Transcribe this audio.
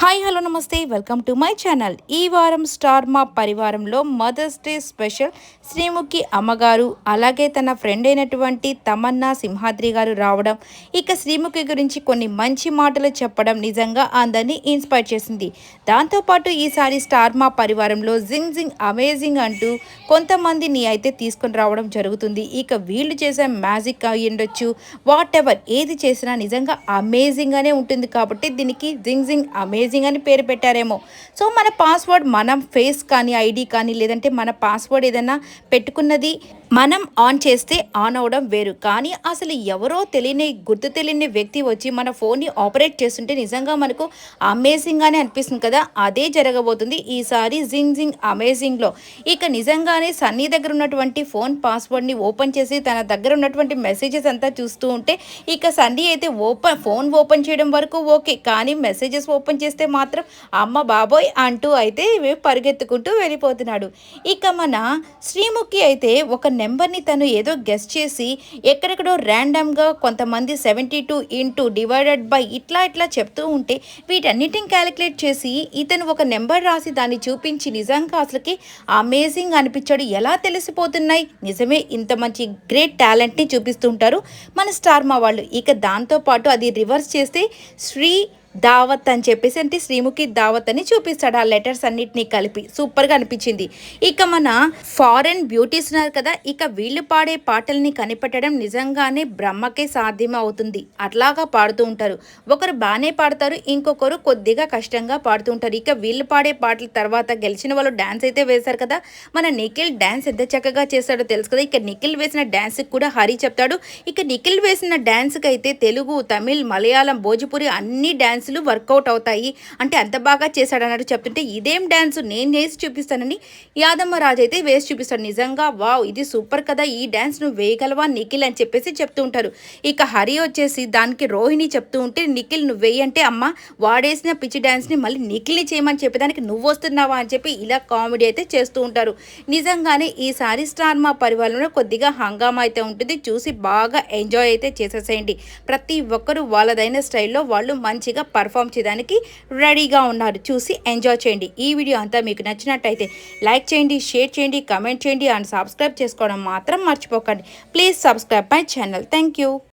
Hi hello నమస్తే welcome to my channel. ఈ వారం స్టార్ మా పరివారంలో మదర్స్ డే స్పెషల్ శ్రీముఖి అమ్మగారు అలాగే తన ఫ్రెండ్ అయినటువంటి తమన్నా సింహాద్రి గారు రావడం, ఇక శ్రీముఖి గురించి కొన్ని మంచి మాటలు చెప్పడం నిజంగా అందరినీ ఇన్స్పైర్ చేసింది. దాంతోపాటు ఈసారి స్టార్ మా పరివారంలో జింగ్ జింగ్ అమేజింగ్ అంటూ కొంతమందిని అయితే తీసుకొని రావడం జరుగుతుంది. ఇక వీళ్ళు చేసే మ్యాజిక్ అయి ఉండొచ్చు, వాట్ ఎవర్ ఏది చేసినా నిజంగా అమేజింగ్గానే ఉంటుంది. కాబట్టి దీనికి జింగ్ జింగ్ అమేజింగ్ అని పేరు పెట్టారేమో. సో మన పాస్వర్డ్, మనం ఫేస్ కానీ ఐడి కానీ లేదంటే మన పాస్వర్డ్ ఏదైనా పెట్టుకున్నది మనం ఆన్ చేస్తే ఆన్ అవడం వేరు. కానీ అసలు ఎవరో తెలియని, గుర్తు తెలియని వ్యక్తి వచ్చి మన ఫోన్ని ఆపరేట్ చేస్తుంటే నిజంగా మనకు అమేజింగ్గానే అనిపిస్తుంది కదా. అదే జరగబోతుంది ఈసారి జింగ్ జింగ్ అమేజింగ్లో. ఇక నిజంగానే సన్నీ దగ్గర ఉన్నటువంటి ఫోన్ పాస్వర్డ్ని ఓపెన్ చేసి తన దగ్గర ఉన్నటువంటి మెసేజెస్ అంతా చూస్తూ ఉంటే ఇక సన్నీ అయితే ఫోన్ ఓపెన్ చేయడం వరకు ఓకే, కానీ మెసేజెస్ ఓపెన్ చేస్తే మాత్రం అమ్మ బాబోయ్ అంటూ అయితే పరిగెత్తుకుంటూ వెళ్ళిపోతున్నాడు. ఇక మన శ్రీముఖి అయితే ఒక నెంబర్ని తను ఏదో గెస్ చేసి ఎక్కడెక్కడో ర్యాండమ్గా కొంతమంది 72 ఇంటూ డివైడెడ్ బై ఇట్లా చెప్తూ ఉంటే వీటన్నిటిని క్యాలిక్యులేట్ చేసి ఇతను ఒక నెంబర్ రాసి దాన్ని చూపించి నిజంగా అసలుకి అమేజింగ్ అనిపించాడు. ఎలా తెలిసిపోతున్నాయి, నిజమే ఇంత మంచి గ్రేట్ టాలెంట్ని చూపిస్తుంటారు మన స్టార్ మా వాళ్ళు. ఇక దాంతోపాటు అది రివర్స్ చేస్తే శ్రీ దావత్ అని చెప్పేసి, అంటే శ్రీముఖి దావత్ అని చూపిస్తాడు ఆ లెటర్స్ అన్నిటినీ కలిపి. సూపర్గా అనిపించింది. ఇక మన ఫారెన్ బ్యూటీస్ ఉన్నారు కదా, ఇక వీళ్ళు పాడే పాటల్ని కనిపెట్టడం నిజంగానే బ్రహ్మకే సాధ్యమే అవుతుంది. అట్లాగా పాడుతూ ఉంటారు. ఒకరు బాగానే పాడతారు, ఇంకొకరు కొద్దిగా కష్టంగా పాడుతూ ఉంటారు. ఇక వీళ్ళు పాడే పాటల తర్వాత గెలిచిన వాళ్ళు డ్యాన్స్ అయితే వేశారు కదా. మన నిఖిల్ డ్యాన్స్ ఎంత చక్కగా చేస్తాడో తెలుసు కదా. ఇక నిఖిల్ వేసిన డ్యాన్స్కి కూడా హరి చెప్తాడు. ఇక నిఖిల్ వేసిన డ్యాన్స్కి అయితే తెలుగు, తమిళ్, మలయాళం, భోజపురి అన్ని డ్యాన్సులు వర్కౌట్ అవుతాయి. అంటే అంత బాగా చేశాడు అన్నట్టు చెప్తుంటే ఇదేం డ్యాన్స్ నేను వేసి చూపిస్తానని యాదమ్మ రాజు అయితే వేసి చూపిస్తాడు. నిజంగా వావ్ ఇది సూపర్ కదా, ఈ డ్యాన్స్ నువ్వు వేయగలవా నిఖిల్ అని చెప్పేసి చెప్తూ ఉంటారు. ఇక హరి వచ్చేసి దానికి రోహిణి చెప్తూ ఉంటే నిఖిల్ నువ్వు వేయి అంటే అమ్మ వాడేసిన పిచ్చి డ్యాన్స్ని మళ్ళీ నిఖిల్ని చేయమని చెప్పేదానికి నువ్వు వస్తున్నావా అని చెప్పి ఇలా కామెడీ అయితే చేస్తూ ఉంటారు. నిజంగానే ఈసారి స్టార్ మా పరివారంలో కొద్దిగా హంగామా అయితే ఉంటుంది. చూసి బాగా ఎంజాయ్ అయితే చేసేసేయండి. ప్రతి ఒక్కరూ వాళ్ళదైన స్టైల్లో వాళ్ళు మంచిగా పర్ఫామ్ చేయడానికి రెడీగా ఉన్నారు. చూసి ఎంజాయ్ చేయండి. ఈ వీడియో అంతా మీకు నచ్చినట్టయితే లైక్ చేయండి, షేర్ చేయండి, కమెంట్ చేయండి అండ్ సబ్స్క్రైబ్ చేసుకోవడం మాత్రం మర్చిపోకండి. Please subscribe my channel. Thank you.